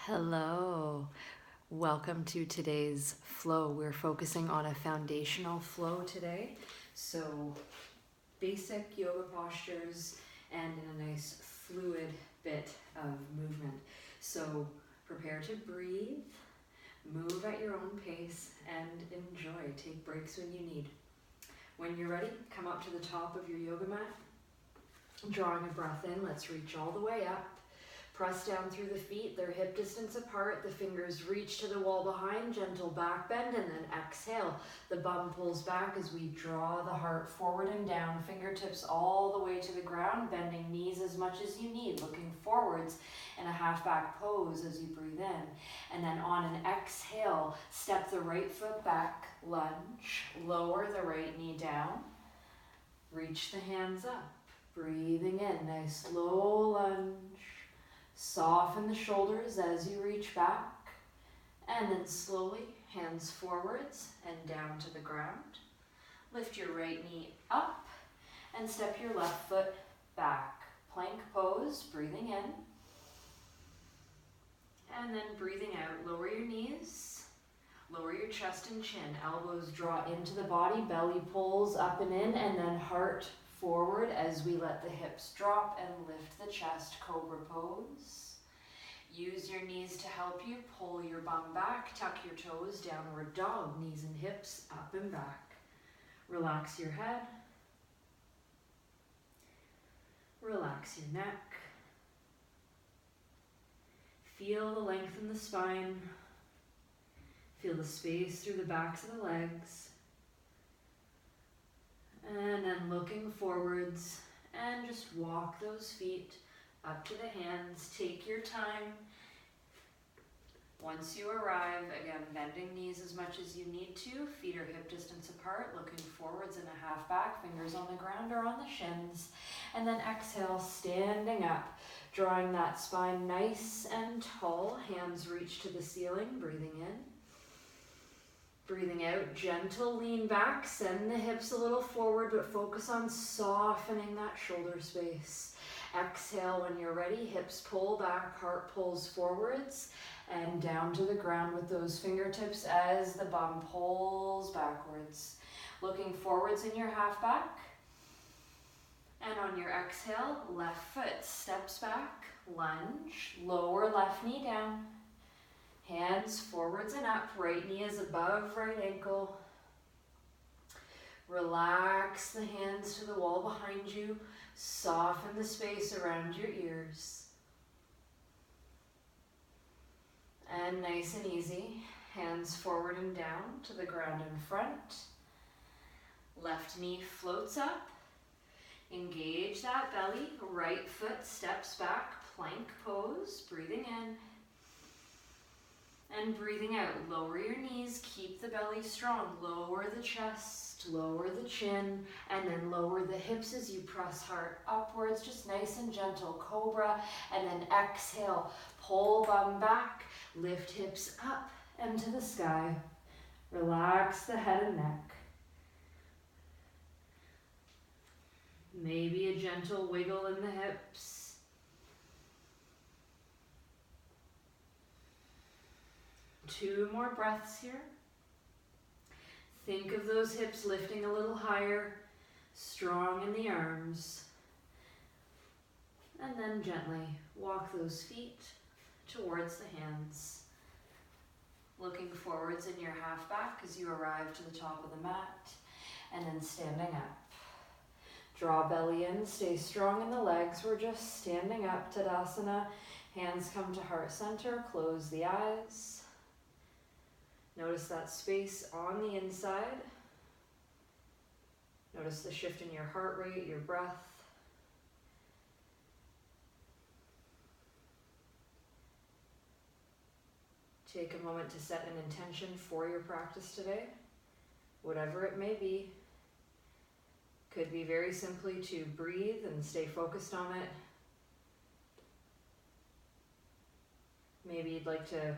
Hello, welcome to today's flow. We're focusing on a foundational flow today. So basic yoga postures and in a nice fluid bit of movement. So prepare to breathe, move at your own pace and enjoy. Take breaks when you need. When you're ready, come up to the top of your yoga mat. Drawing a breath in, let's reach all the way up. Press down through the feet, they're hip distance apart. The fingers reach to the wall behind, gentle back bend, and then exhale. The bum pulls back as we draw the heart forward and down, fingertips all the way to the ground, bending knees as much as you need, looking forwards in a half back pose as you breathe in. And then on an exhale, step the right foot back, lunge, lower the right knee down, reach the hands up, breathing in, nice low lunge. Soften the shoulders as you reach back, and then slowly, hands forwards and down to the ground. Lift your right knee up and step your left foot back. Plank pose, breathing in. And then breathing out, lower your knees, lower your chest and chin. Elbows draw into the body, belly pulls up and in, and then heart forward as we let the hips drop and lift the chest, cobra pose. Use your knees to help you, pull your bum back, tuck your toes, downward dog, knees and hips up and back. Relax your head, relax your neck. Feel the length in the spine, feel the space through the backs of the legs. And then looking forwards and just walk those feet up to the hands. Take your time. Once you arrive, again, bending knees as much as you need to. Feet are hip distance apart, looking forwards in a half back, fingers on the ground or on the shins. And then exhale, standing up, drawing that spine nice and tall. Hands reach to the ceiling, breathing in. Breathing out, gentle lean back, send the hips a little forward, but focus on softening that shoulder space. Exhale when you're ready, hips pull back, heart pulls forwards, and down to the ground with those fingertips as the bum pulls backwards. Looking forwards in your half back. And on your exhale, left foot steps back, lunge, lower left knee down. Hands forwards and up, right knee is above right ankle. Relax the hands to the wall behind you. Soften the space around your ears. And nice and easy, hands forward and down to the ground in front. Left knee floats up. Engage that belly. Right foot steps back, plank pose, breathing in. And breathing out, lower your knees, keep the belly strong, lower the chest, lower the chin, and then lower the hips as you press heart upwards, just nice and gentle, cobra, and then exhale, pull bum back, lift hips up and to the sky, relax the head and neck. Maybe a gentle wiggle in the hips. Two more breaths here. Think of those hips lifting a little higher, strong in the arms. And then gently walk those feet towards the hands. Looking forwards in your half back as you arrive to the top of the mat. And then standing up. Draw belly in, stay strong in the legs. We're just standing up, Tadasana. Hands come to heart center, close the eyes. Notice that space on the inside. Notice the shift in your heart rate, your breath. Take a moment to set an intention for your practice today, whatever it may be. Could be very simply to breathe and stay focused on it. Maybe you'd like to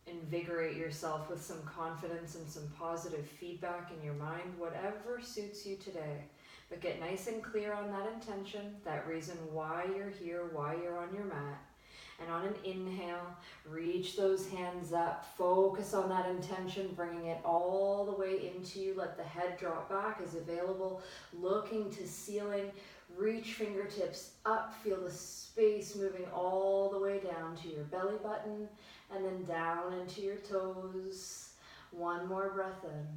invigorate yourself with some confidence and some positive feedback in your mind, whatever suits you today. But get nice and clear on that intention, that reason why you're here, why you're on your mat, And on an inhale, reach those hands up. Focus on that intention, bringing it all the way into you. Let the head drop back as available. Looking to ceiling. Reach fingertips up. Feel the space moving all the way down to your belly button and then down into your toes. One more breath in.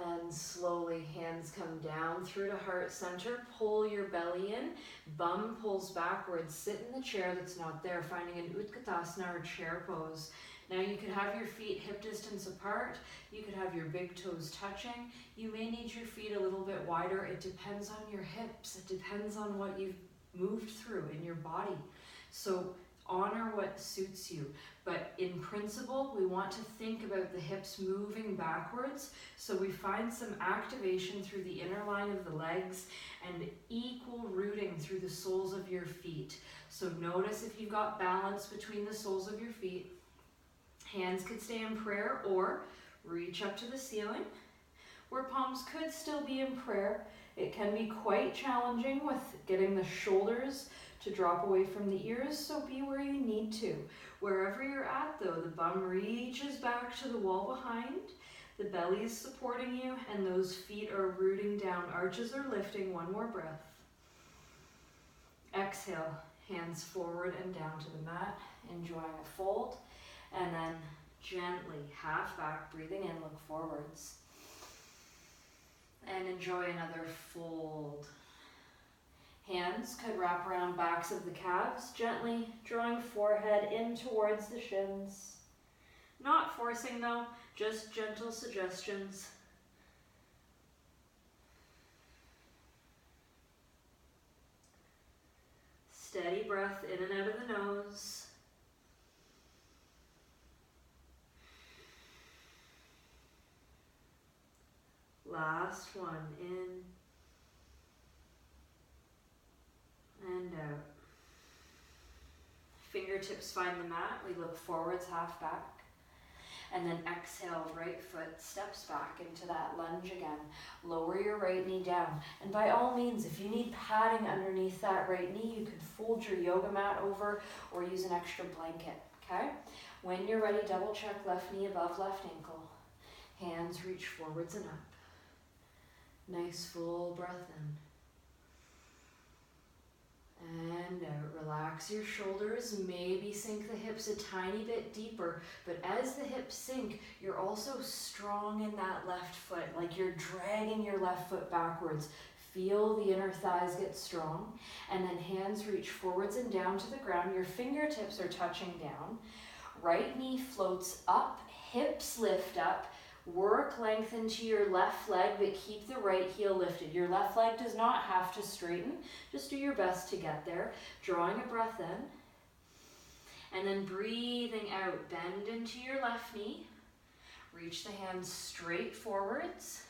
And slowly hands come down through to heart center. Pull your belly in. Bum pulls backwards. Sit in the chair that's not there, finding an Utkatasana or chair pose. Now you could have your feet hip distance apart. You could have your big toes touching. You may need your feet a little bit wider. It depends on your hips. It depends on what you've moved through in your body. So honor what suits you. But in principle, we want to think about the hips moving backwards. So we find some activation through the inner line of the legs and equal rooting through the soles of your feet. So notice if you've got balance between the soles of your feet. Hands could stay in prayer or reach up to the ceiling, where palms could still be in prayer. It can be quite challenging with getting the shoulders to drop away from the ears, so be where you need to. Wherever you're at though, the bum reaches back to the wall behind, the belly is supporting you, and those feet are rooting down. Arches are lifting. One more breath. Exhale, hands forward and down to the mat, enjoying a fold, and then gently half back, breathing in, look forwards. And enjoy another fold. Hands could wrap around backs of the calves, gently drawing forehead in towards the shins. Not forcing though, just gentle suggestions. Steady breath in and out of the nose. Last one, in and out. Fingertips find the mat. We look forwards, half back. And then exhale, right foot steps back into that lunge again. Lower your right knee down. And by all means, if you need padding underneath that right knee, you could fold your yoga mat over or use an extra blanket, okay? When you're ready, double check left knee above left ankle. Hands reach forwards and up. Nice full breath in. And out. Relax your shoulders. Maybe sink the hips a tiny bit deeper. But as the hips sink, you're also strong in that left foot. Like you're dragging your left foot backwards. Feel the inner thighs get strong. And then hands reach forwards and down to the ground. Your fingertips are touching down. Right knee floats up. Hips lift up. Work length into your left leg, but keep the right heel lifted. Your left leg does not have to straighten. Just do your best to get there. Drawing a breath in. And then breathing out. Bend into your left knee. Reach the hands straight forwards.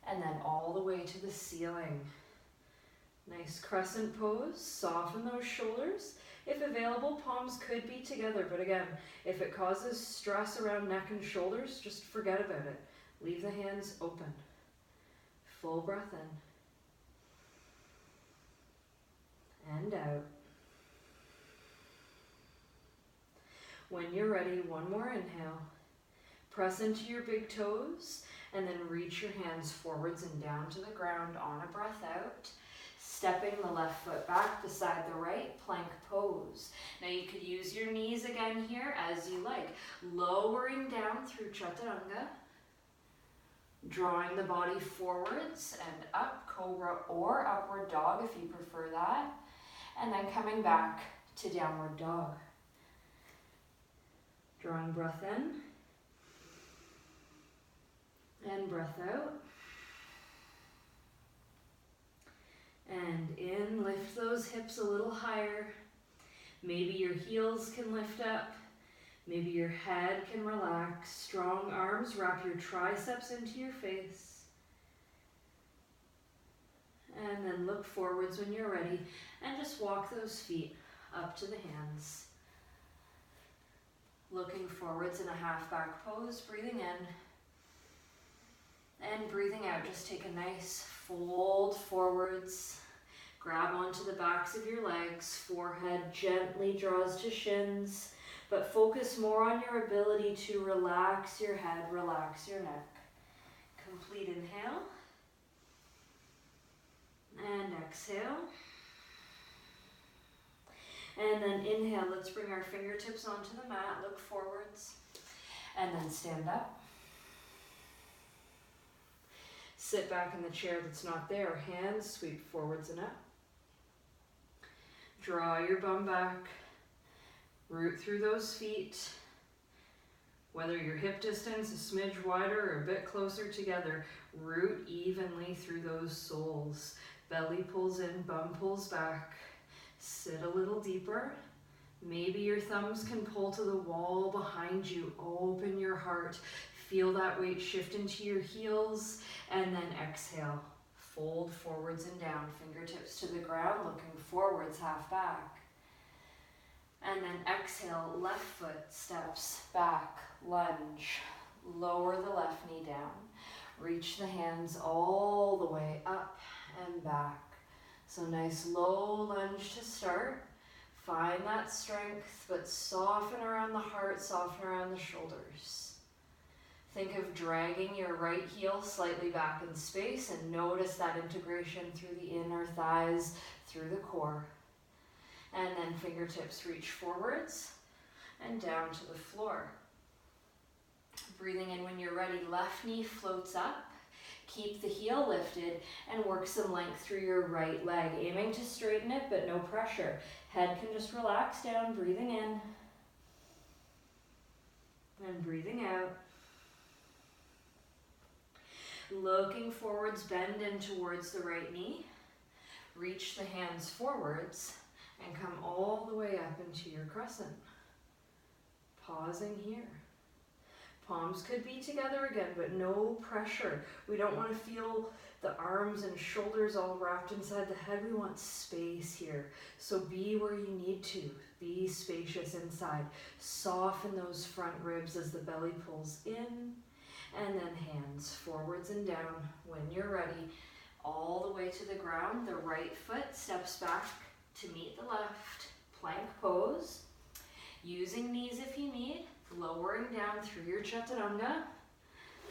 And then all the way to the ceiling. Nice crescent pose. Soften those shoulders. If available, palms could be together, but again, if it causes stress around neck and shoulders, just forget about it. Leave the hands open. Full breath in. And out. When you're ready, one more inhale. Press into your big toes, and then reach your hands forwards and down to the ground on a breath out. Stepping the left foot back beside the right, plank pose. Now you could use your knees again here as you like. Lowering down through chaturanga. Drawing the body forwards and up, cobra or upward dog if you prefer that. And then coming back to downward dog. Drawing breath in. And breath out. And in, lift those hips a little higher. Maybe your heels can lift up. Maybe your head can relax. Strong arms, wrap your triceps into your face. And then look forwards when you're ready. And just walk those feet up to the hands. Looking forwards in a half back pose, breathing in. And breathing out, just take a nice fold forwards. Grab onto the backs of your legs, forehead gently draws to shins, but focus more on your ability to relax your head, relax your neck. Complete inhale. And exhale. And then inhale, let's bring our fingertips onto the mat, look forwards, and then stand up. Sit back in the chair that's not there, hands sweep forwards and up. Draw your bum back, root through those feet. Whether your hip distance is a smidge wider or a bit closer together, root evenly through those soles. Belly pulls in, bum pulls back. Sit a little deeper. Maybe your thumbs can pull to the wall behind you. Open your heart. Feel that weight shift into your heels, and then exhale. Fold forwards and down, fingertips to the ground, looking forwards, half back. And then exhale, left foot steps back, lunge. Lower the left knee down. Reach the hands all the way up and back. So nice low lunge to start. Find that strength, but soften around the heart, soften around the shoulders. Think of dragging your right heel slightly back in space and notice that integration through the inner thighs, through the core. And then fingertips reach forwards and down to the floor. Breathing in when you're ready, left knee floats up. Keep the heel lifted and work some length through your right leg, aiming to straighten it, but no pressure. Head can just relax down, breathing in and breathing out. Looking forwards, bend in towards the right knee. Reach the hands forwards and come all the way up into your crescent. Pausing here. Palms could be together again, but no pressure. We don't want to feel the arms and shoulders all wrapped inside the head. We want space here. So be where you need to. Be spacious inside. Soften those front ribs as the belly pulls in. And then hands forwards and down. When you're ready, all the way to the ground. The right foot steps back to meet the left. Plank pose. Using knees if you need. Lowering down through your chaturanga,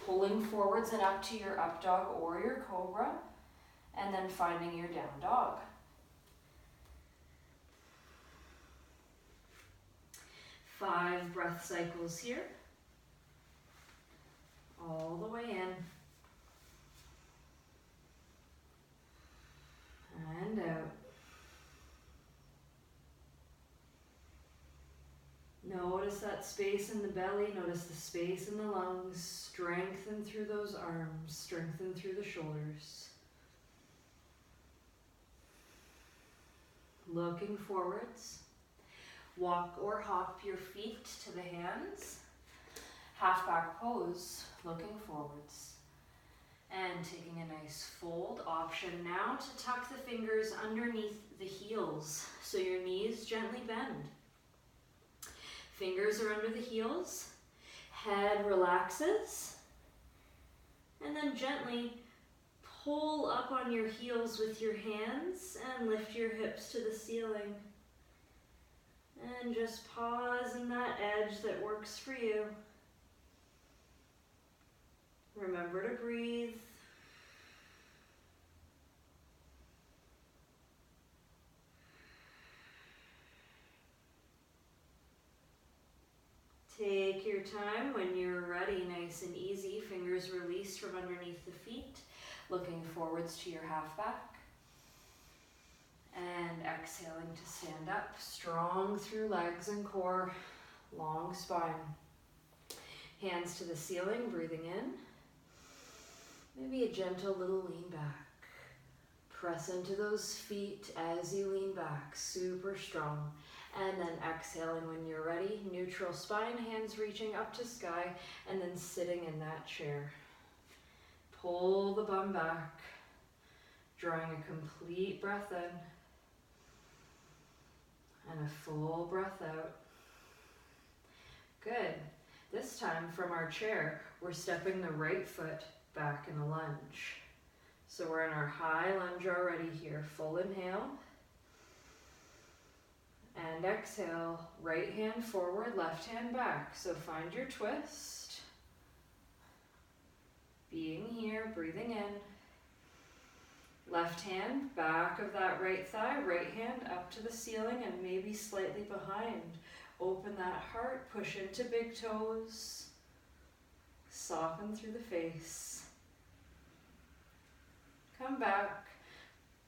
pulling forwards and up to your up dog or your cobra, and then finding your down dog. Five breath cycles here. All the way in. And out. Notice that space in the belly, notice the space in the lungs, strengthen through those arms, strengthen through the shoulders. Looking forwards, walk or hop your feet to the hands, half back pose, looking forwards. And taking a nice fold, option now to tuck the fingers underneath the heels, so your knees gently bend. Fingers are under the heels, head relaxes, and then gently pull up on your heels with your hands and lift your hips to the ceiling. And just pause in that edge that works for you. Remember to breathe. Take your time. When you're ready, nice and easy, fingers released from underneath the feet, looking forwards to your half back. And exhaling to stand up, strong through legs and core, long spine. Hands to the ceiling, breathing in. Maybe a gentle little lean back. Press into those feet as you lean back, super strong. And then exhaling when you're ready, neutral spine, hands reaching up to sky, and then sitting in that chair. Pull the bum back, drawing a complete breath in, and a full breath out. Good. This time from our chair, we're stepping the right foot back in a lunge. So we're in our high lunge already here. Full inhale. And exhale, right hand forward, left hand back. So find your twist. Being here, breathing in. Left hand, back of that right thigh, right hand up to the ceiling and maybe slightly behind. Open that heart, push into big toes. Soften through the face. Come back.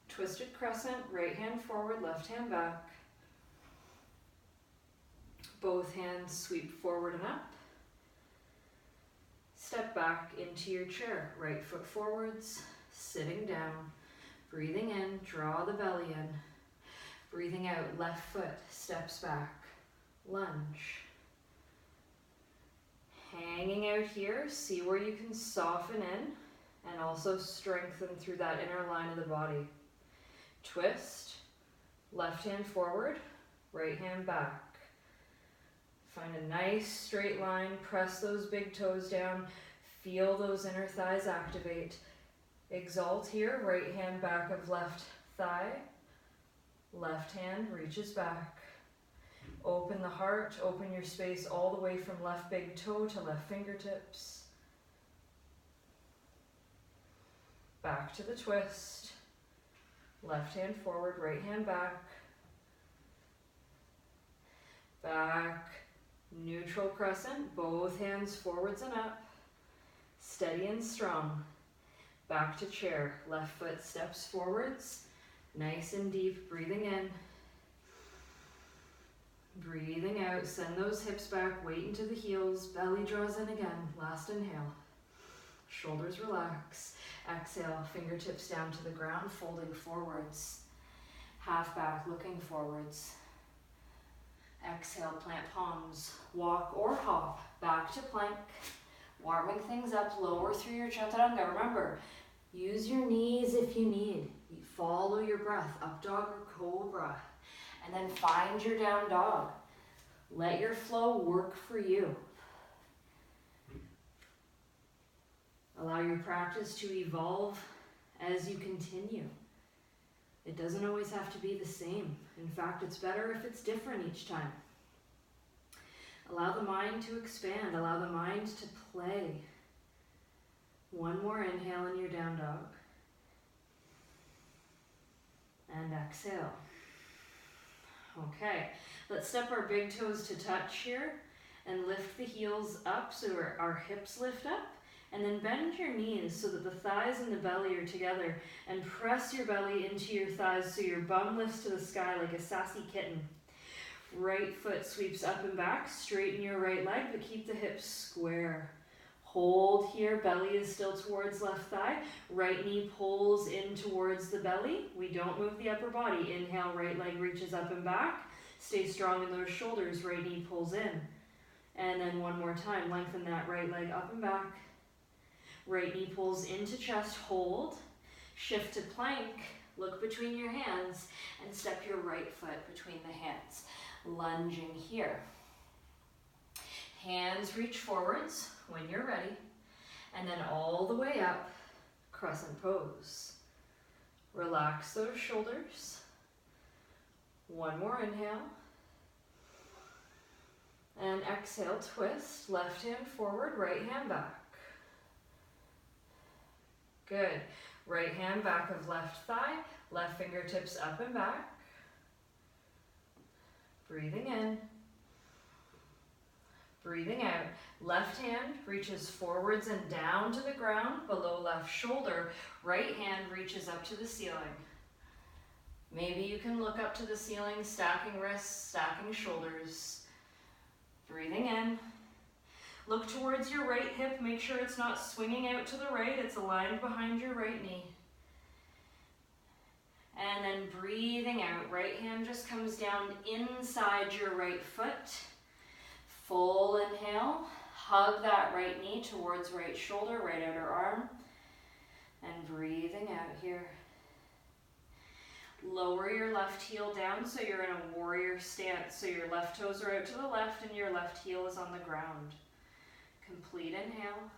Twisted crescent, right hand forward, left hand back. Both hands sweep forward and up. Step back into your chair, right foot forwards, sitting down. Breathing in, draw the belly in. Breathing out, left foot steps back, lunge. Hanging out here, see where you can soften in and also strengthen through that inner line of the body. Twist, left hand forward, right hand back. Find a nice straight line, press those big toes down, feel those inner thighs activate. Exalt here, right hand back of left thigh, left hand reaches back. Open the heart, open your space all the way from left big toe to left fingertips. Back to the twist. Left hand forward, right hand back. Back, neutral crescent, both hands forwards and up. Steady and strong. Back to chair, left foot steps forwards. Nice and deep, breathing in. Breathing out, send those hips back, weight into the heels, belly draws in again, last inhale. Shoulders relax. Exhale, fingertips down to the ground, folding forwards. Half back, looking forwards. Exhale, plant palms, walk or hop, back to plank. Warming things up, lower through your chaturanga. Remember, use your knees if you need. Follow your breath, up dog or cobra. And then find your down dog. Let your flow work for you. Allow your practice to evolve as you continue. It doesn't always have to be the same. In fact, it's better if it's different each time. Allow the mind to expand. Allow the mind to play. One more inhale in your down dog. And exhale. Okay, let's step our big toes to touch here and lift the heels up so our hips lift up. And then bend your knees so that the thighs and the belly are together, and press your belly into your thighs so your bum lifts to the sky like a sassy kitten. Right foot sweeps up and back, straighten your right leg, but keep the hips square. Hold here, belly is still towards left thigh, right knee pulls in towards the belly. We don't move the upper body. Inhale, right leg reaches up and back. Stay strong in those shoulders, right knee pulls in. And then one more time, lengthen that right leg up and back. Right knee pulls into chest, hold. Shift to plank, look between your hands, and step your right foot between the hands. Lunging here. Hands reach forwards when you're ready, and then all the way up, crescent pose. Relax those shoulders. One more inhale. And exhale, twist, left hand forward, right hand back. Good. Right hand back of left thigh, left fingertips up and back. Breathing in. Breathing out. Left hand reaches forwards and down to the ground below left shoulder. Right hand reaches up to the ceiling. Maybe you can look up to the ceiling, stacking wrists, stacking shoulders. Breathing in. Look towards your right hip. Make sure it's not swinging out to the right. It's aligned behind your right knee. And then breathing out. Right hand just comes down inside your right foot. Full inhale. Hug that right knee towards right shoulder, right outer arm. And breathing out here. Lower your left heel down so you're in a warrior stance. So your left toes are out to the left and your left heel is on the ground. Complete inhale.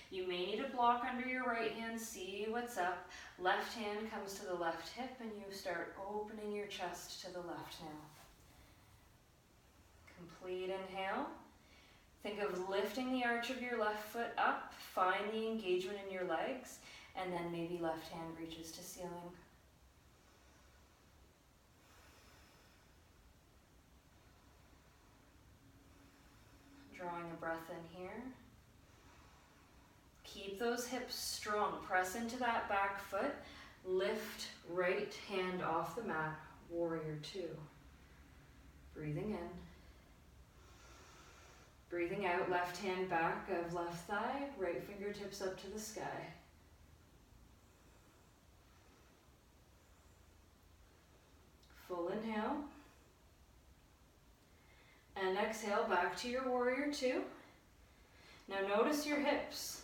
You may need a block under your right hand, see what's up. Left hand comes to the left hip and you start opening your chest to the left now. Complete inhale. Think of lifting the arch of your left foot up, find the engagement in your legs, and then maybe left hand reaches to ceiling. Drawing a breath in here. Keep those hips strong. Press into that back foot. Lift right hand off the mat. Warrior two. Breathing in. Breathing out, left hand back of left thigh, right fingertips up to the sky. Full inhale. And exhale back to your warrior two. Now notice your hips.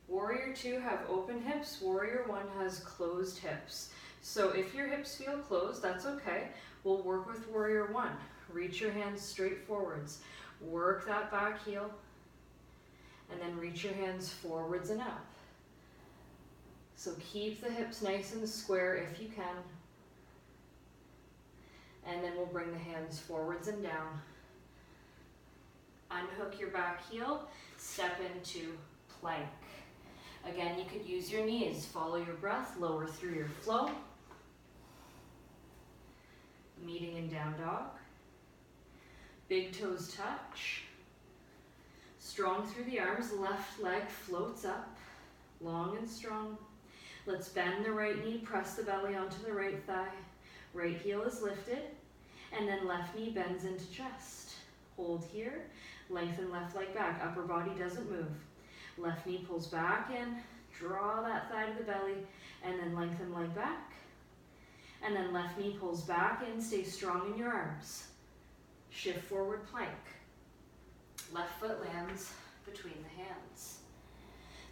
Warrior two have open hips, warrior one has closed hips. So if your hips feel closed, that's okay. We'll work with warrior one. Reach your hands straight forwards. Work that back heel. And then reach your hands forwards and up. So keep the hips nice and square if you can. And then we'll bring the hands forwards and down. Unhook your back heel, step into plank. Again, you could use your knees, follow your breath, lower through your flow. Meeting in down dog. Big toes touch. Strong through the arms, left leg floats up, long and strong. Let's bend the right knee, press the belly onto the right thigh. Right heel is lifted, and then left knee bends into chest. Hold here, lengthen left leg back, upper body doesn't move. Left knee pulls back in, draw that thigh to the belly, and then lengthen leg back. And then left knee pulls back in, stay strong in your arms. Shift forward plank. Left foot lands between the hands.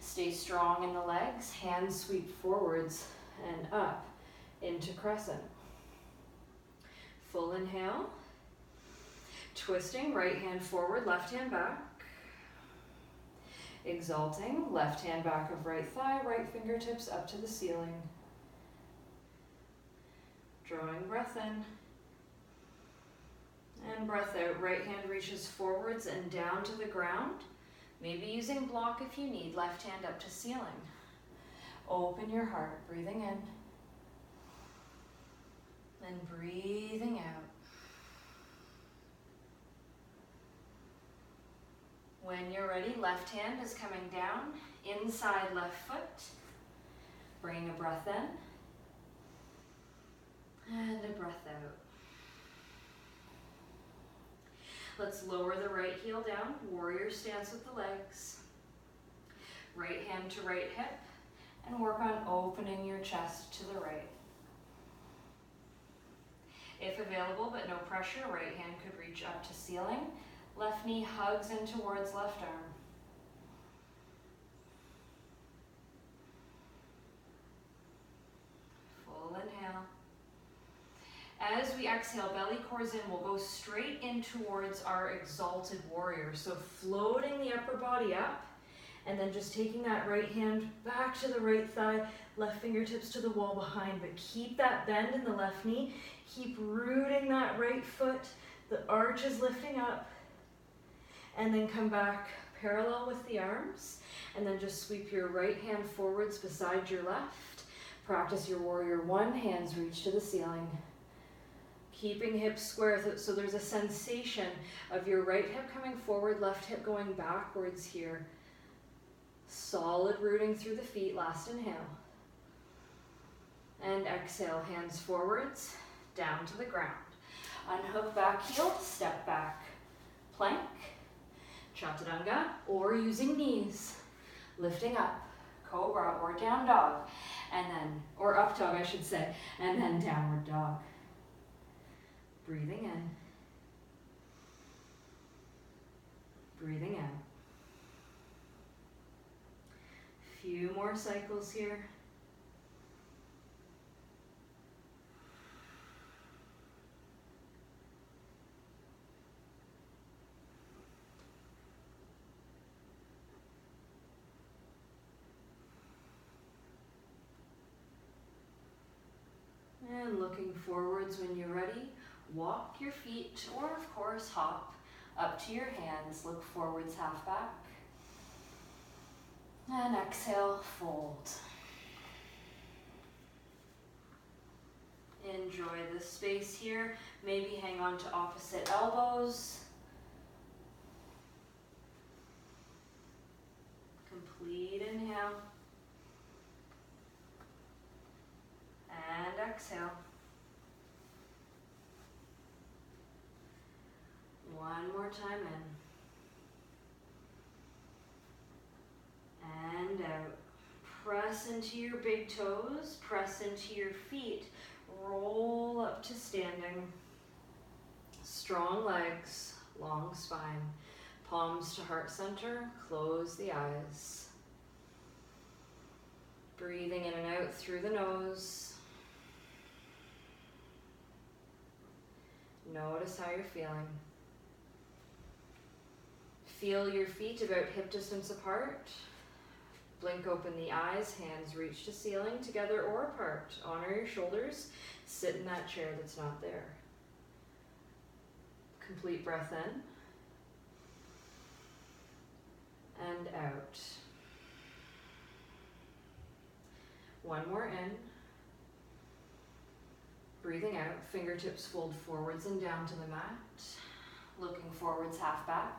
Stay strong in the legs, hands sweep forwards and up into crescent. Full inhale. Twisting, right hand forward, left hand back. Exalting, left hand back of right thigh, right fingertips up to the ceiling. Drawing breath in. And breath out, right hand reaches forwards and down to the ground. Maybe using block if you need, left hand up to ceiling. Open your heart, breathing in. And breathing out. When you're ready, left hand is coming down, inside left foot. Bring a breath in. And a breath out. Let's lower the right heel down, warrior stance with the legs. Right hand to right hip, and work on opening your chest to the right. If available, but no pressure, right hand could reach up to ceiling. Left knee hugs in towards left arm. Full inhale. As we exhale, belly cores in, we'll go straight in towards our exalted warrior. So floating the upper body up, and then just taking that right hand back to the right thigh, left fingertips to the wall behind, but keep that bend in the left knee. Keep rooting that right foot. The arch is lifting up. And then come back parallel with the arms, and then just sweep your right hand forwards beside your left. Practice your warrior one, hands reach to the ceiling. Keeping hips square, so there's a sensation of your right hip coming forward, left hip going backwards here. Solid rooting through the feet, last inhale. And exhale, hands forwards, down to the ground. Unhook back heel, step back, plank. Chaturanga, or using knees, lifting up, cobra or down dog, and then, or up dog I should say, and then downward dog. Breathing in, breathing out. Few more cycles here. time, looking forwards when you're ready. Walk your feet, or of course hop up to your hands. Look forwards, half back. And exhale, fold. Enjoy the space here. Maybe hang on to opposite elbows. Complete inhale. And exhale. One more time in. And out. Press into your big toes. Press into your feet. Roll up to standing. Strong legs, long spine. Palms to heart center. Close the eyes. Breathing in and out through the nose. Notice how you're feeling. Feel your feet about hip distance apart. Blink open the eyes, hands reach to ceiling, together or apart. Honor your shoulders. Sit in that chair that's not there. Complete breath in. And out. One more in. Breathing out, fingertips fold forwards and down to the mat. Looking forwards, half back.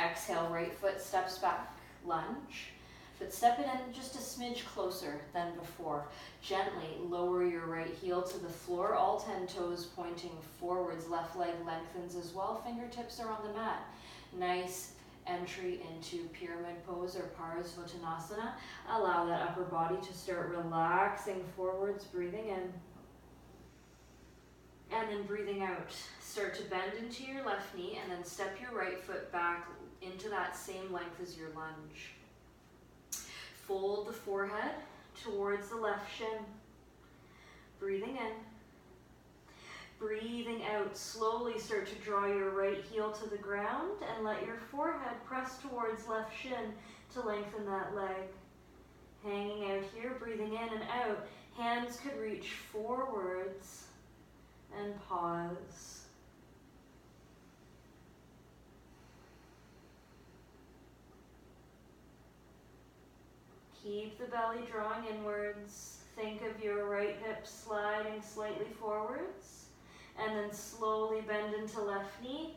Exhale, right foot steps back, lunge. But step it in just a smidge closer than before. Gently lower your right heel to the floor, all 10 toes pointing forwards. Left leg lengthens as well, fingertips are on the mat. Nice entry into pyramid pose or Parasvatanasana. Allow that upper body to start relaxing forwards, breathing in. And then breathing out. Start to bend into your left knee and then step your right foot back into that same length as your lunge. Fold the forehead towards the left shin. Breathing in. Breathing out, slowly start to draw your right heel to the ground and let your forehead press towards left shin to lengthen that leg. Hanging out here, breathing in and out. Hands could reach forwards and pause. Keep the belly drawing inwards. Think of your right hip sliding slightly forwards. And then slowly bend into left knee.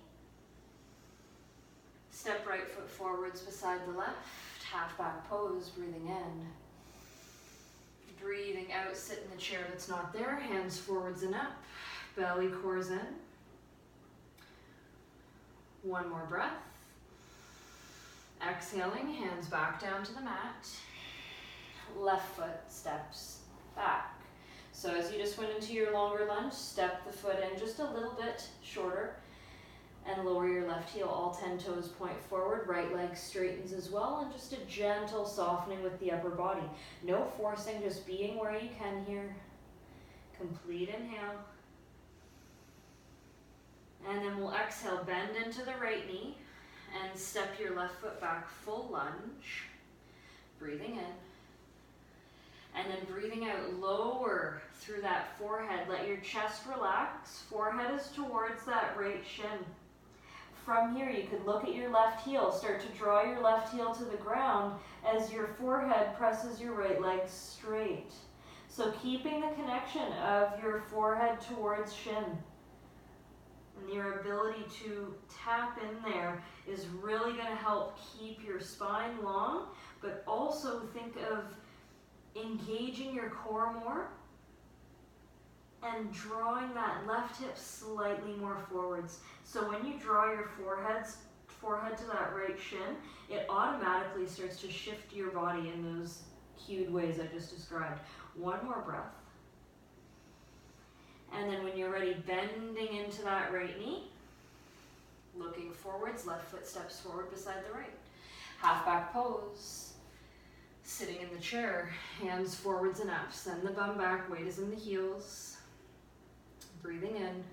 Step right foot forwards beside the left. Half back pose, breathing in. Breathing out, sit in the chair that's not there. Hands forwards and up. Belly cores in. One more breath. Exhaling, hands back down to the mat. Left foot steps back. So as you just went into your longer lunge, step the foot in just a little bit shorter and lower your left heel. All 10 toes point forward. Right leg straightens as well, and just a gentle softening with the upper body. No forcing, just being where you can here. Complete inhale. And then we'll exhale, bend into the right knee and step your left foot back, full lunge. Breathing in. And then breathing out, lower through that forehead. Let your chest relax. Forehead is towards that right shin. From here, you could look at your left heel. Start to draw your left heel to the ground as your forehead presses your right leg straight. So keeping the connection of your forehead towards shin. And your ability to tap in there is really going to help keep your spine long, but also think of engaging your core more and drawing that left hip slightly more forwards. So when you draw your forehead to that right shin, it automatically starts to shift your body in those cued ways I just described. One more breath. And then when you're ready, bending into that right knee, looking forwards, left foot steps forward beside the right. Half back pose. Sitting in the chair, hands forwards and up. Send the bum back, weight is in the heels. Breathing in.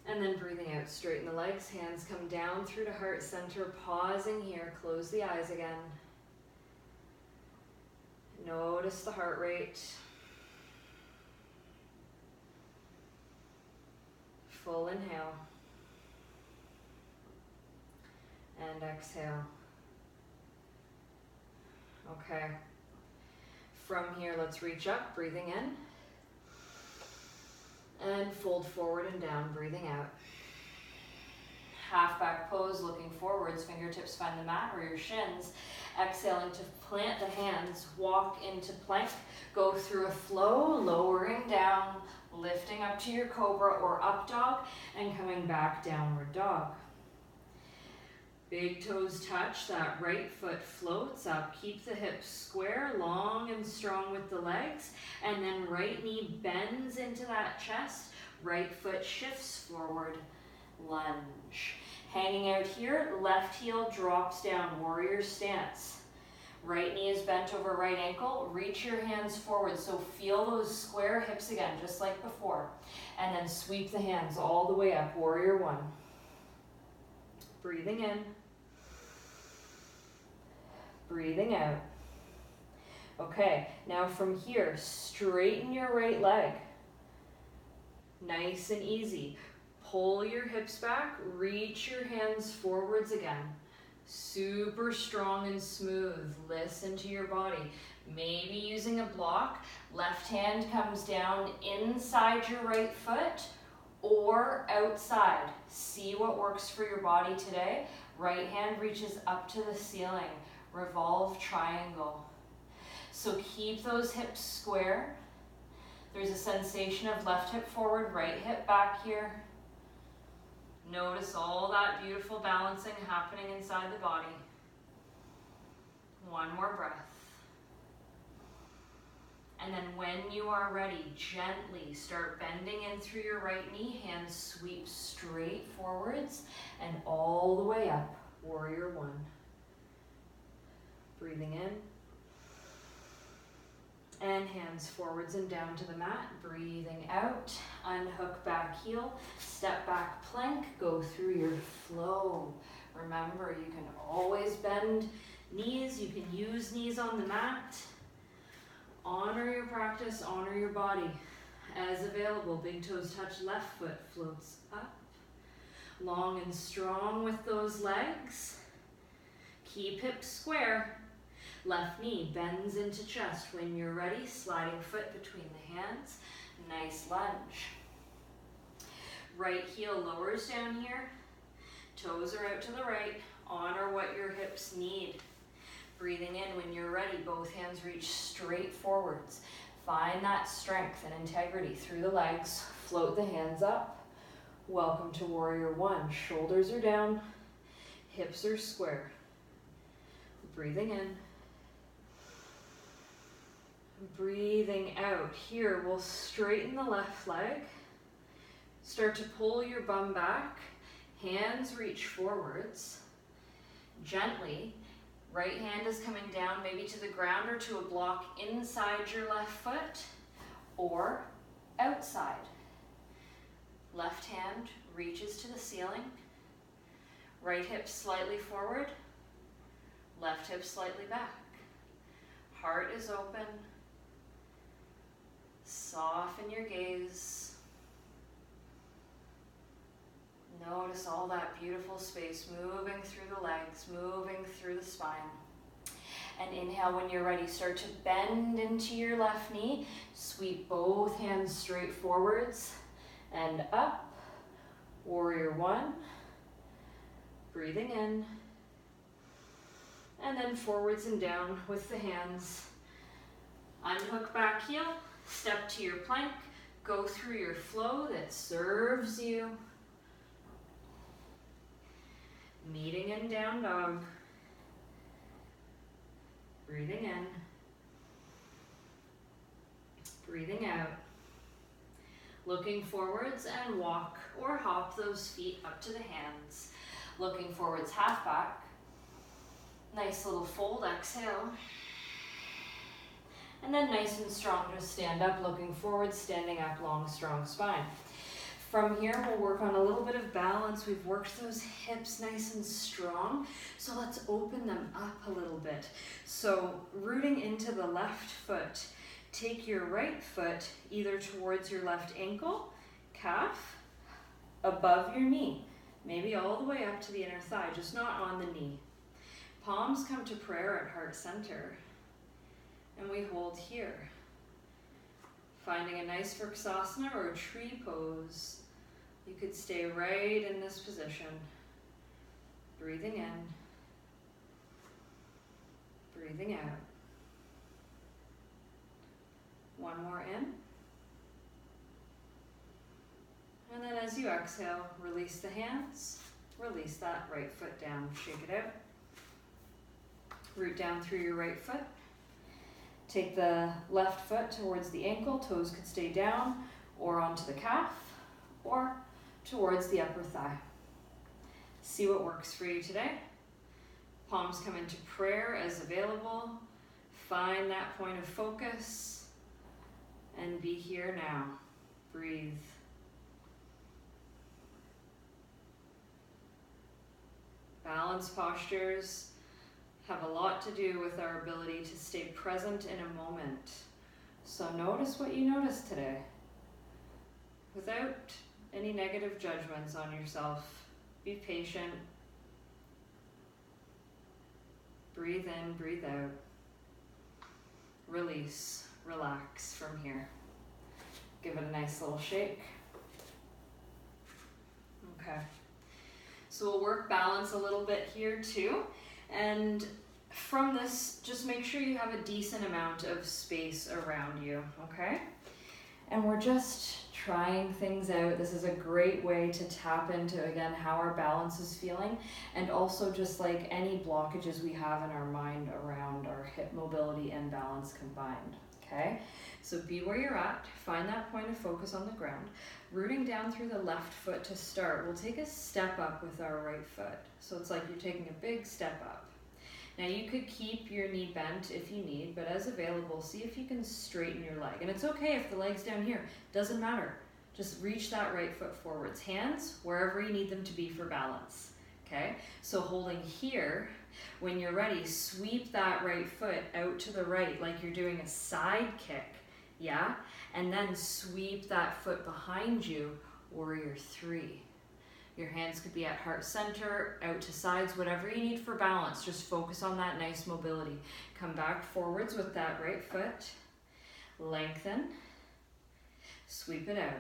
And then breathing out, straighten the legs, hands come down through to heart center, pausing here, close the eyes again. Notice the heart rate. Full inhale. And exhale. Okay. From here, let's reach up, breathing in. And fold forward and down, breathing out. Half back pose, looking forwards, fingertips find the mat or your shins. Exhaling to plant the hands, walk into plank. Go through a flow, lowering down, lifting up to your cobra or up dog, and coming back downward dog. Big toes touch, that right foot floats up. Keep the hips square, long and strong with the legs. And then right knee bends into that chest. Right foot shifts forward, lunge. Hanging out here, left heel drops down, warrior stance. Right knee is bent over right ankle. Reach your hands forward, so feel those square hips again, just like before. And then sweep the hands all the way up, warrior one. Breathing in. Breathing out. Okay, now from here, straighten your right leg. Nice and easy. Pull your hips back, reach your hands forwards again. Super strong and smooth. Listen to your body. Maybe using a block, left hand comes down inside your right foot or outside. See what works for your body today. Right hand reaches up to the ceiling. Revolve triangle. So keep those hips square. There's a sensation of left hip forward, right hip back here. Notice all that beautiful balancing happening inside the body. One more breath. And then when you are ready, gently start bending in through your right knee. Hands sweep straight forwards and all the way up. Warrior one. Breathing in. And hands forwards and down to the mat. Breathing out. Unhook back heel. Step back plank. Go through your flow. Remember, you can always bend knees. You can use knees on the mat. Honor your practice. Honor your body. As available, big toes touch. Left foot floats up. Long and strong with those legs. Keep hips square. Left knee bends into chest. When you're ready, sliding foot between the hands. Nice lunge. Right heel lowers down here. Toes are out to the right. Honor what your hips need. Breathing in when you're ready, both hands reach straight forwards. Find that strength and integrity through the legs. Float the hands up. Welcome to warrior one. Shoulders are down. Hips are square. Breathing in. Breathing out. Here, we'll straighten the left leg. Start to pull your bum back. Hands reach forwards. Gently. Right hand is coming down maybe to the ground or to a block inside your left foot or outside. Left hand reaches to the ceiling. Right hip slightly forward. Left hip slightly back. Heart is open. Soften your gaze. Notice all that beautiful space moving through the legs, moving through the spine. And inhale when you're ready. Start to bend into your left knee. Sweep both hands straight forwards and up. Warrior one. Breathing in. And then forwards and down with the hands. Unhook back heel. Step to your plank. Go through your flow that serves you. Meeting in down dog. Breathing in. Breathing out. Looking forwards and walk or hop those feet up to the hands. Looking forwards, half back. Nice little fold, exhale. And then nice and strong, just stand up, looking forward, standing up, long, strong spine. From here, we'll work on a little bit of balance. We've worked those hips nice and strong, so let's open them up a little bit. So rooting into the left foot, take your right foot either towards your left ankle, calf, above your knee, maybe all the way up to the inner thigh, just not on the knee. Palms come to prayer at heart center, and we hold here. Finding a nice Vrksasana or a tree pose, you could stay right in this position. Breathing in, breathing out. One more in. And then as you exhale, release the hands, release that right foot down, shake it out. Root down through your right foot. Take the left foot towards the ankle, toes could stay down, or onto the calf, or towards the upper thigh. See what works for you today. Palms come into prayer as available. Find that point of focus and be here now. Breathe. Balance postures have a lot to do with our ability to stay present in a moment. So notice what you notice today, without any negative judgments on yourself. Be patient. Breathe in, breathe out. Release, relax from here. Give it a nice little shake. Okay. So we'll work balance a little bit here too. And from this, just make sure you have a decent amount of space around you, okay? And we're just trying things out. This is a great way to tap into, again, how our balance is feeling, and also just like any blockages we have in our mind around our hip mobility and balance combined, okay? So be where you're at, find that point of focus on the ground. Rooting down through the left foot to start, we'll take a step up with our right foot. So it's like you're taking a big step up. Now you could keep your knee bent if you need, but as available, see if you can straighten your leg. And it's okay if the leg's down here, doesn't matter. Just reach that right foot forwards. Hands wherever you need them to be for balance, okay? So holding here, when you're ready, sweep that right foot out to the right like you're doing a side kick, yeah? And then sweep that foot behind you, warrior three. Your hands could be at heart center, out to sides, whatever you need for balance. Just focus on that nice mobility. Come back forwards with that right foot. Lengthen. Sweep it out.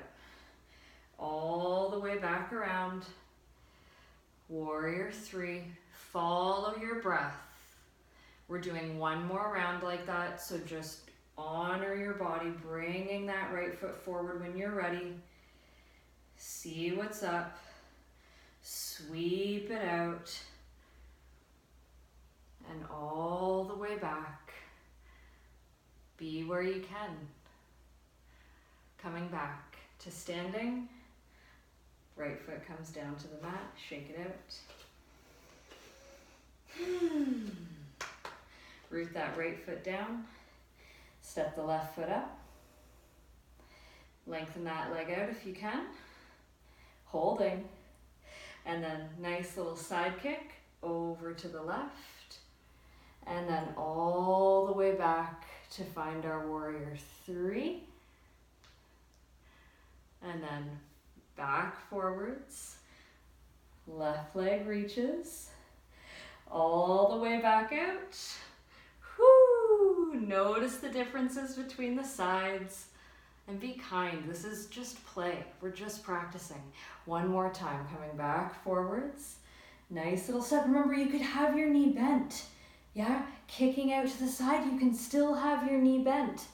All the way back around. Warrior three. Follow your breath. We're doing one more round like that, so just honor your body, bringing that right foot forward when you're ready. See what's up. Sweep it out. And all the way back. Be where you can. Coming back to standing. Right foot comes down to the mat. Shake it out. Root that right foot down. Step the left foot up. Lengthen that leg out if you can. Holding. And then nice little side kick over to the left. And then all the way back to find our warrior three. And then back forwards. Left leg reaches. All the way back out. Whoo! Notice the differences between the sides. And be kind. This is just play. We're just practicing. One more time. Coming back forwards. Nice little step. Remember, you could have your knee bent. Yeah? Kicking out to the side, you can still have your knee bent.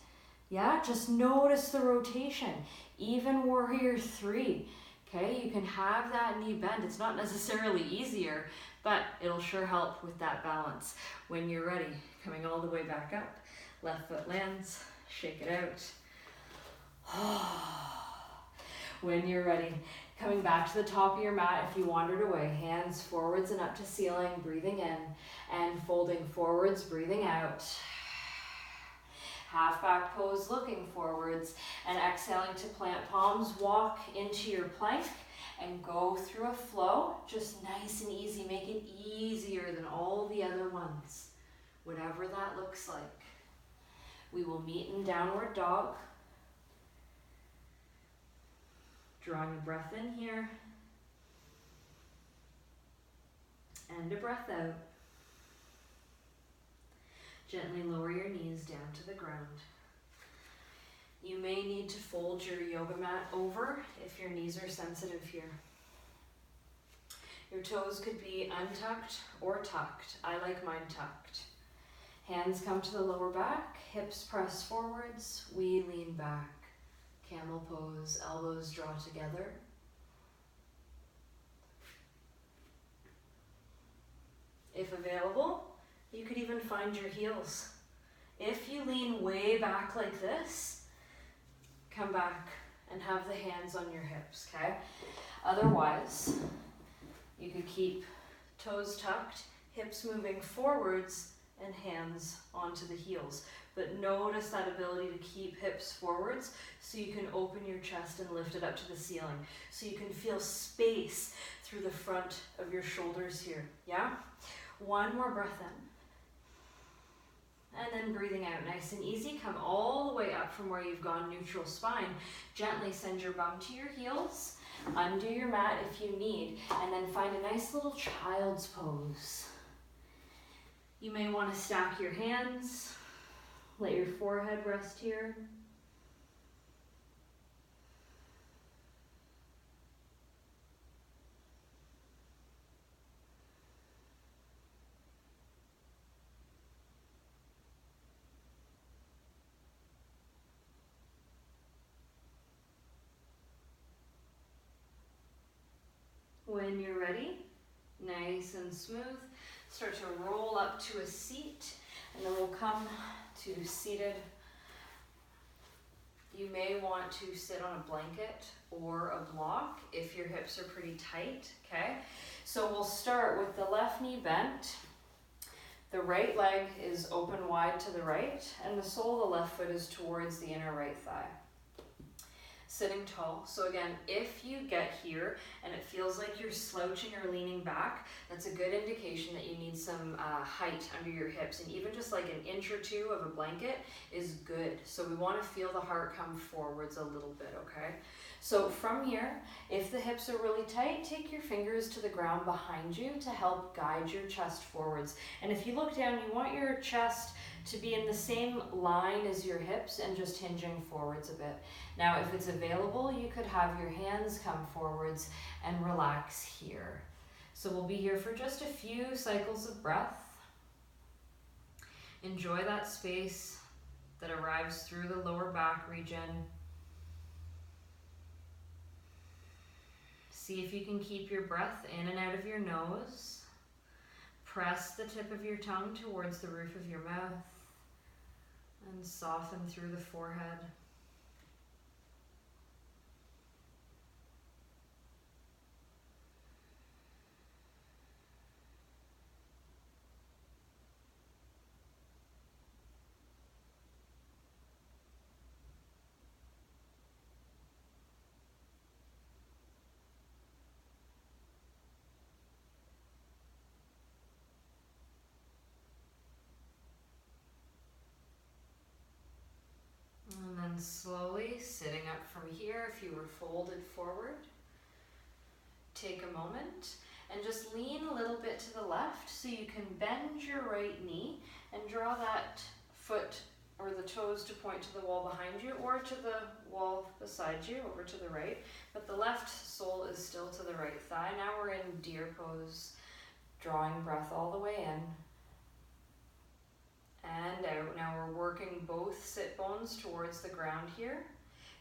Yeah? Just notice the rotation. Even warrior three. Okay? You can have that knee bent. It's not necessarily easier, but it'll sure help with that balance. When you're ready, coming all the way back up. Left foot lands. Shake it out. When you're ready, coming back to the top of your mat if you wandered away, hands forwards and up to ceiling, breathing in, and folding forwards, breathing out. Half back pose, looking forwards, and exhaling to plant palms. Walk into your plank and go through a flow, just nice and easy. Make it easier than all the other ones, whatever that looks like. We will meet in downward dog. Drawing a breath in here And a breath out. Gently lower your knees down to the ground. You may need to fold your yoga mat over if your knees are sensitive here. Your toes could be untucked or tucked. I like mine tucked. Hands come to the lower back, hips press forwards, we lean back. Camel pose, elbows draw together. If available, you could even find your heels. If you lean way back like this, come back and have the hands on your hips, okay? Otherwise, you could keep toes tucked, hips moving forwards, and hands onto the heels. But notice that ability to keep hips forwards so you can open your chest and lift it up to the ceiling. So you can feel space through the front of your shoulders here, yeah? One more breath in. And then breathing out, nice and easy. Come all the way up from where you've gone, neutral spine. Gently send your bum to your heels. Undo your mat if you need. And then find a nice little child's pose. You may want to stack your hands. Let your forehead rest here. When you're ready, nice and smooth, start to roll up to a seat, and then we'll come to seated. You may want to sit on a blanket or a block if your hips are pretty tight, okay? So we'll start with the left knee bent. The right leg is open wide to the right, and the sole of the left foot is towards the inner right thigh. Sitting tall. So again, if you get here and it feels like you're slouching or leaning back, that's a good indication that you need some height under your hips, and even just like an inch or two of a blanket is good. So we want to feel the heart come forwards a little bit, okay? So from here, if the hips are really tight, take your fingers to the ground behind you to help guide your chest forwards. And if you look down, you want your chest to be in the same line as your hips and just hinging forwards a bit. Now, if it's available, you could have your hands come forwards and relax here. So we'll be here for just a few cycles of breath. Enjoy that space that arrives through the lower back region. See if you can keep your breath in and out of your nose. Press the tip of your tongue towards the roof of your mouth and soften through the forehead. And then slowly sitting up from here, if you were folded forward, take a moment and just lean a little bit to the left so you can bend your right knee and draw that foot or the toes to point to the wall behind you or to the wall beside you, over to the right. But the left sole is still to the right thigh. Now we're in deer pose, drawing breath all the way in and out. Now we're working both sit bones towards the ground here.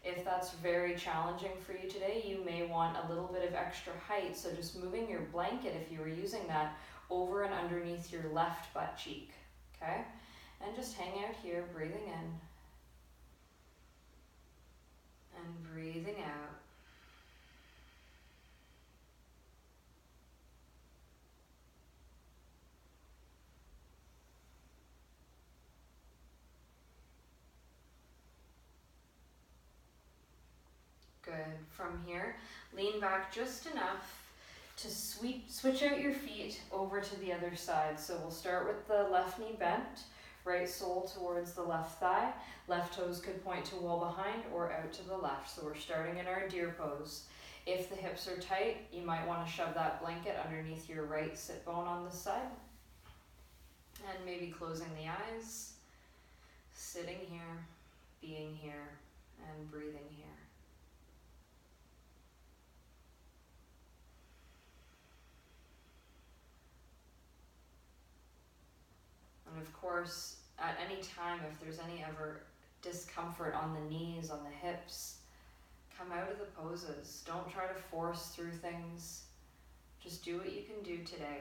If that's very challenging for you today, you may want a little bit of extra height. So just moving your blanket, if you were using that, over and underneath your left butt cheek, okay? And just hang out here, breathing in and breathing out. Good. From here, lean back just enough to switch out your feet over to the other side. So we'll start with the left knee bent, right sole towards the left thigh. Left toes could point to wall behind or out to the left. So we're starting in our deer pose. If the hips are tight, you might want to shove that blanket underneath your right sit bone on this side. And maybe closing the eyes, sitting here, being here, and breathing here. And of course, at any time, if there's any ever discomfort on the knees, on the hips, come out of the poses. Don't try to force through things. Just do what you can do today.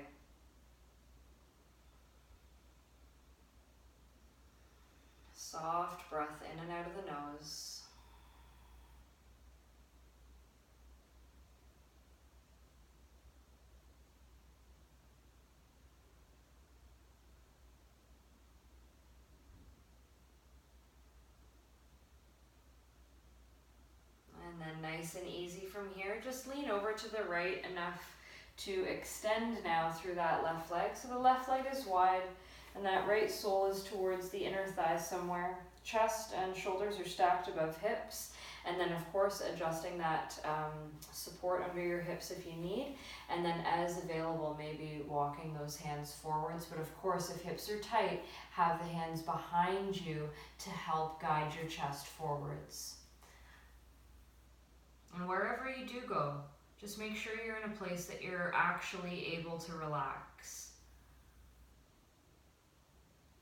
Soft breath in and out of the nose. And then nice and easy from here, just lean over to the right enough to extend now through that left leg. So the left leg is wide and that right sole is towards the inner thigh somewhere. Chest and shoulders are stacked above hips. And then of course adjusting that support under your hips if you need. And then as available, maybe walking those hands forwards. But of course, if hips are tight, have the hands behind you to help guide your chest forwards. And wherever you do go, just make sure you're in a place that you're actually able to relax.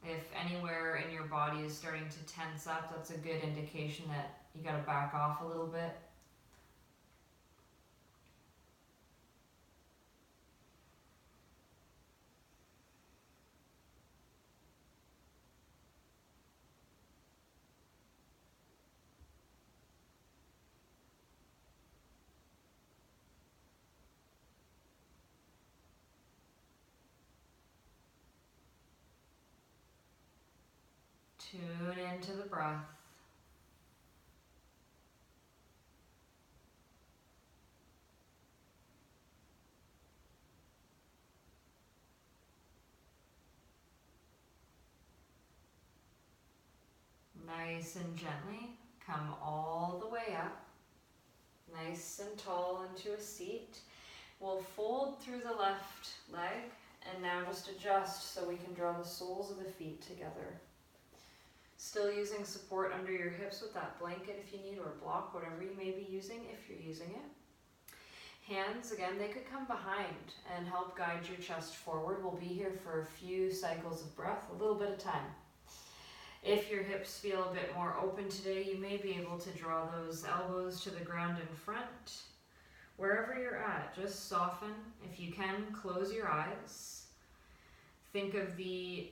If anywhere in your body is starting to tense up, that's a good indication that you got to back off a little bit. Tune into the breath. Nice and gently, come all the way up. Nice and tall into a seat. We'll fold through the left leg and now just adjust so we can draw the soles of the feet together. Still using support under your hips with that blanket if you need, or block, whatever you may be using if you're using it. Hands, again, they could come behind and help guide your chest forward. We'll be here for a few cycles of breath, a little bit of time. If your hips feel a bit more open today, you may be able to draw those elbows to the ground in front. Wherever you're at, just soften. If you can, close your eyes. Think of the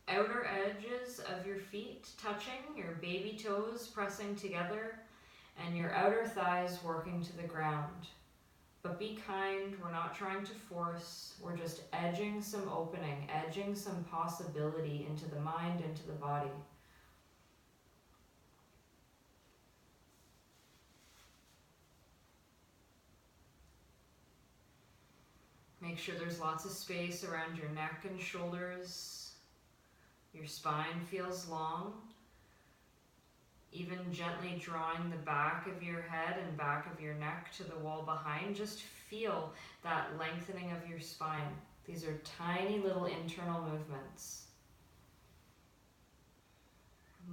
outer edges of your feet touching, your baby toes pressing together, and your outer thighs working to the ground. But be kind, we're not trying to force, we're just edging some opening, edging some possibility into the mind, into the body. Make sure there's lots of space around your neck and shoulders. Your spine feels long. Even gently drawing the back of your head and back of your neck to the wall behind. Just feel that lengthening of your spine. These are tiny little internal movements.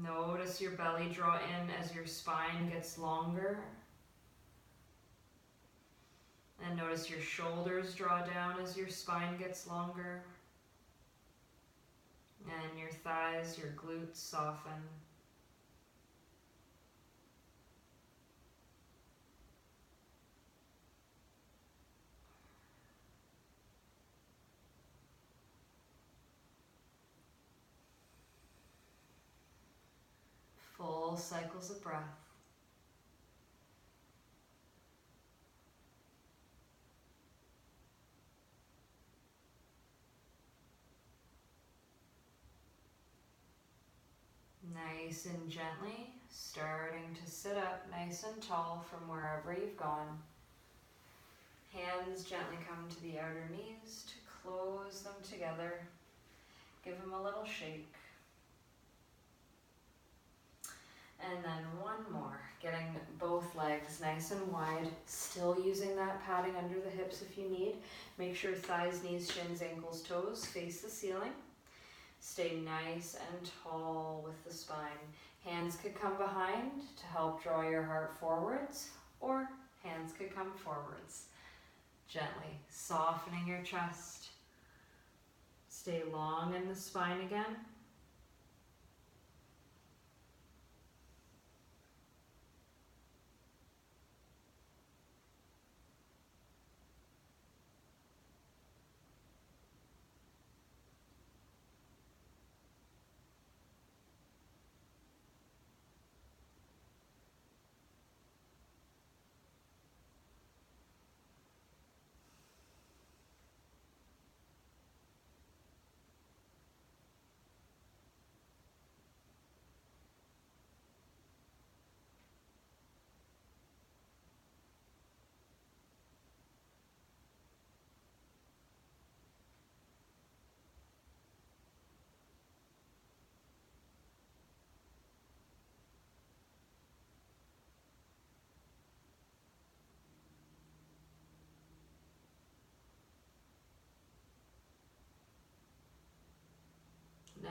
Notice your belly draw in as your spine gets longer. And notice your shoulders draw down as your spine gets longer. And your thighs, your glutes soften. Full cycles of breath. Nice and gently, starting to sit up nice and tall from wherever you've gone. Hands gently come to the outer knees to close them together. Give them a little shake. And then one more, getting both legs nice and wide, still using that padding under the hips if you need. Make sure thighs, knees, shins, ankles, toes face the ceiling. Stay nice and tall with the spine. Hands could come behind to help draw your heart forwards, or hands could come forwards. Gently softening your chest. Stay long in the spine again.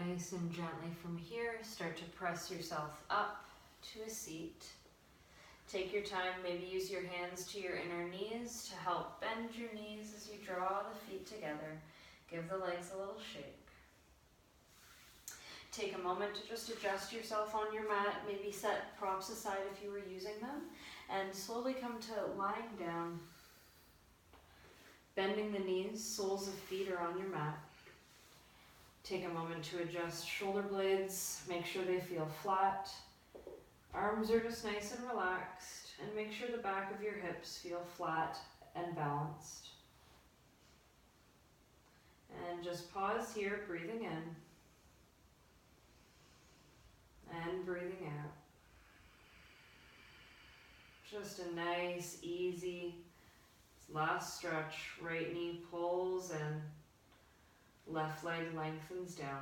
Nice and gently from here, start to press yourself up to a seat. Take your time, maybe use your hands to your inner knees to help bend your knees as you draw the feet together. Give the legs a little shake. Take a moment to just adjust yourself on your mat, maybe set props aside if you were using them, and slowly come to lying down. Bending the knees, soles of feet are on your mat. Take a moment to adjust shoulder blades, make sure they feel flat. Arms are just nice and relaxed, and make sure the back of your hips feel flat and balanced. And just pause here, breathing in and breathing out. Just a nice, easy last stretch. Right knee pulls in. Left leg lengthens down.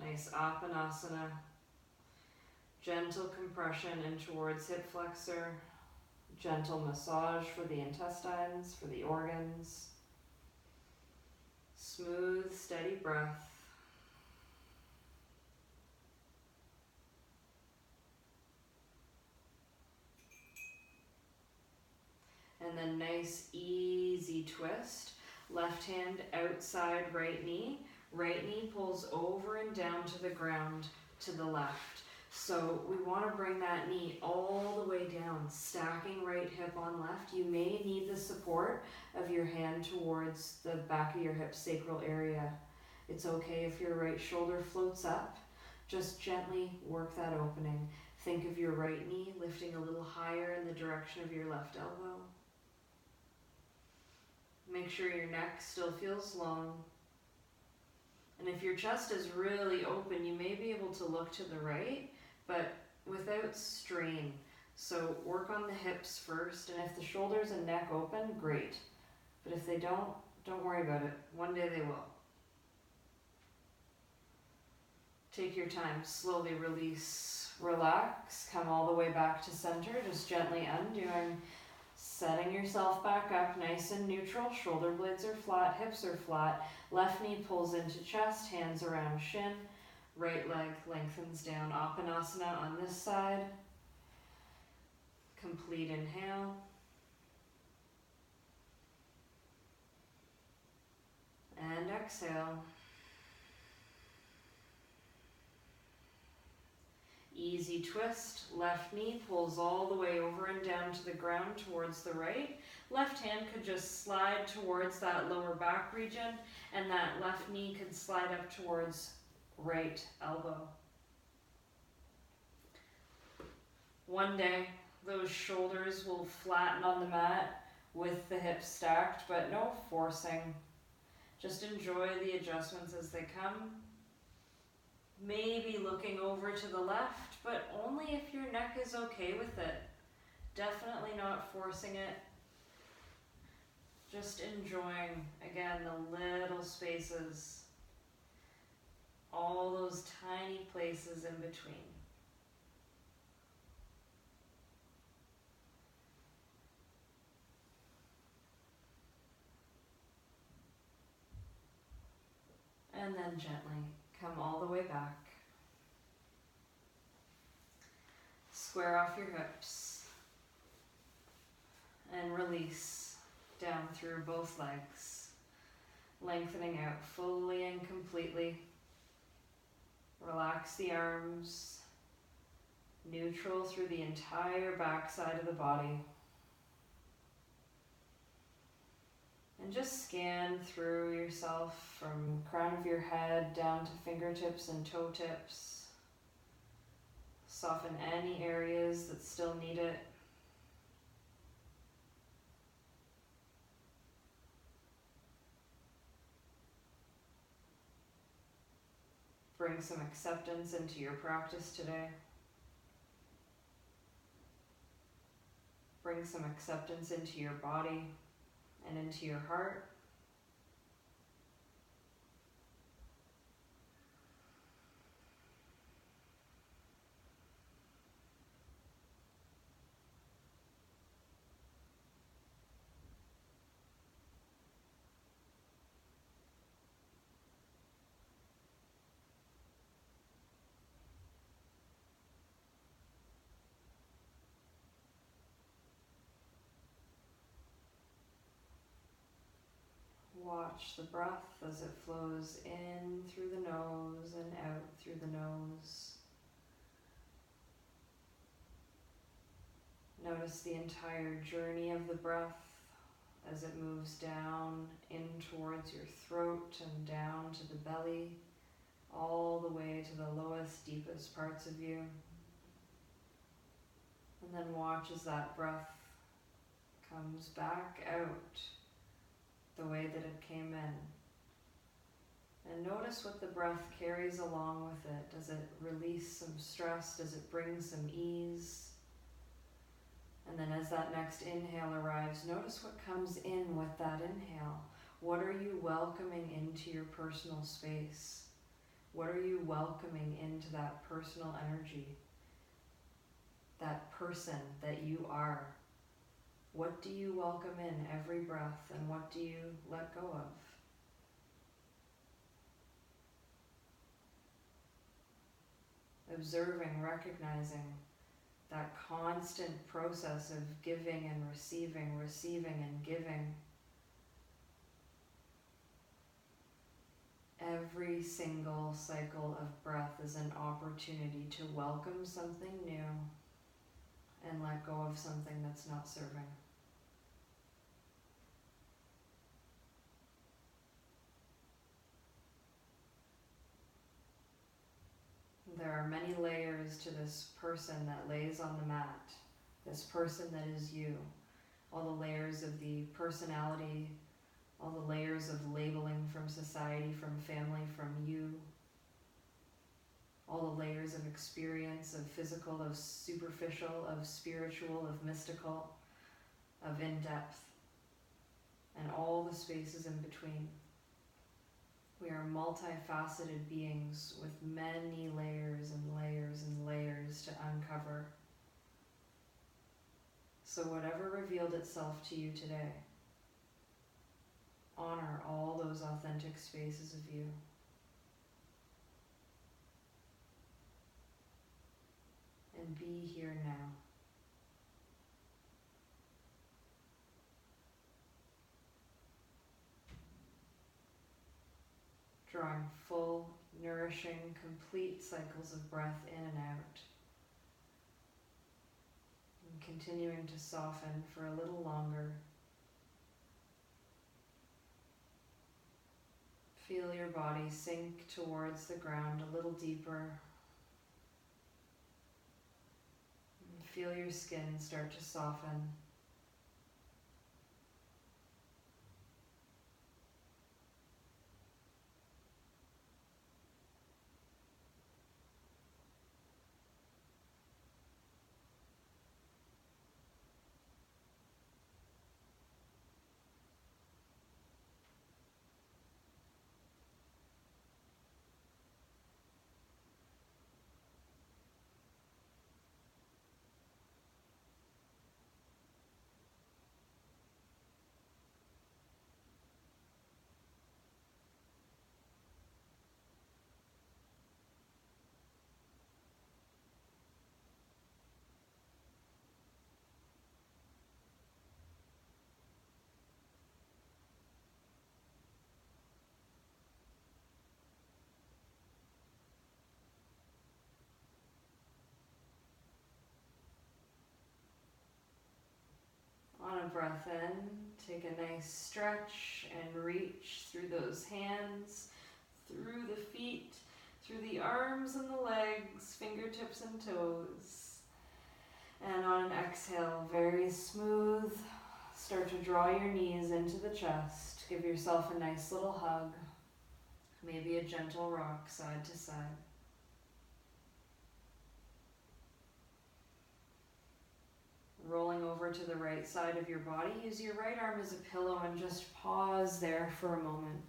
Nice Apanasana. Gentle compression in towards hip flexor. Gentle massage for the intestines, for the organs. Smooth, steady breath. And then nice, easy twist. Left hand outside right knee. Right knee pulls over and down to the ground to the left. So we want to bring that knee all the way down, stacking right hip on left. You may need the support of your hand towards the back of your hip sacral area. It's okay if your right shoulder floats up. Just gently work that opening. Think of your right knee lifting a little higher in the direction of your left elbow. Make sure your neck still feels long. And if your chest is really open, you may be able to look to the right, but without strain. So work on the hips first, and if the shoulders and neck open, great. But if they don't worry about it. One day they will. Take your time, slowly release, relax, come all the way back to center, just gently undoing. Setting yourself back up nice and neutral. Shoulder blades are flat, hips are flat. Left knee pulls into chest, hands around shin. Right leg lengthens down. Apanasana on this side. Complete inhale. And exhale. Easy twist, left knee pulls all the way over and down to the ground towards the right. Left hand could just slide towards that lower back region, and that left knee could slide up towards right elbow. One day, those shoulders will flatten on the mat with the hips stacked, but no forcing. Just enjoy the adjustments as they come. Maybe looking over to the left, but only if your neck is okay with it. Definitely not forcing it. Just enjoying, again, the little spaces. All those tiny places in between. And then gently come all the way back. Square off your hips and release down through both legs, lengthening out fully and completely. Relax the arms, neutral through the entire back side of the body. And just scan through yourself from crown of your head down to fingertips and toe tips. Soften any areas that still need it. Bring some acceptance into your practice today. Bring some acceptance into your body and into your heart. Watch the breath as it flows in through the nose and out through the nose. Notice the entire journey of the breath as it moves down in towards your throat and down to the belly, all the way to the lowest, deepest parts of you. And then watch as that breath comes back out the way that it came in. And notice what the breath carries along with it. Does it release some stress? Does it bring some ease? And then as that next inhale arrives, notice what comes in with that inhale. What are you welcoming into your personal space? What are you welcoming into that personal energy? That person that you are. What do you welcome in every breath, and what do you let go of? Observing, recognizing that constant process of giving and receiving, receiving and giving. Every single cycle of breath is an opportunity to welcome something new and let go of something that's not serving. There are many layers to this person that lays on the mat, this person that is you. All the layers of the personality, all the layers of labeling from society, from family, from you. All the layers of experience, of physical, of superficial, of spiritual, of mystical, of in-depth, and all the spaces in between. We are multifaceted beings with many layers and layers and layers to uncover. So whatever revealed itself to you today, honor all those authentic spaces of you. And be here now. Drawing full, nourishing, complete cycles of breath in and out. And continuing to soften for a little longer. Feel your body sink towards the ground a little deeper. And feel your skin start to soften. breath in, take a nice stretch and reach through those hands, through the feet, through the arms and the legs, fingertips and toes. And on an exhale, very smooth, start to draw your knees into the chest. Give yourself a nice little hug, maybe a gentle rock side to side. Rolling over to the right side of your body, use your right arm as a pillow and just pause there for a moment.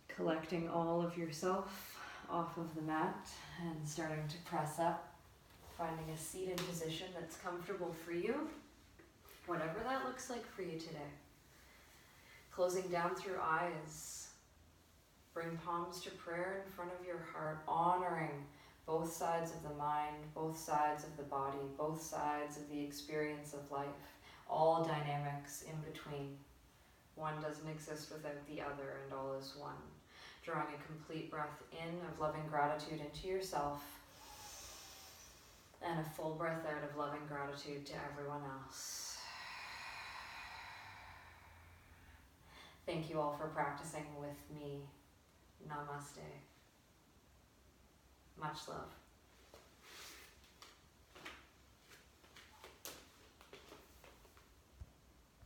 Collecting all of yourself off of the mat and starting to press up, finding a seated position that's comfortable for you, whatever that looks like for you today. Closing down through eyes, bring palms to prayer in front of your heart, honoring both sides of the mind, both sides of the body, both sides of the experience of life, all dynamics in between. One doesn't exist without the other, and all is one. Drawing a complete breath in of loving gratitude into yourself, and a full breath out of loving gratitude to everyone else. Thank you all for practicing with me. Namaste. Much love.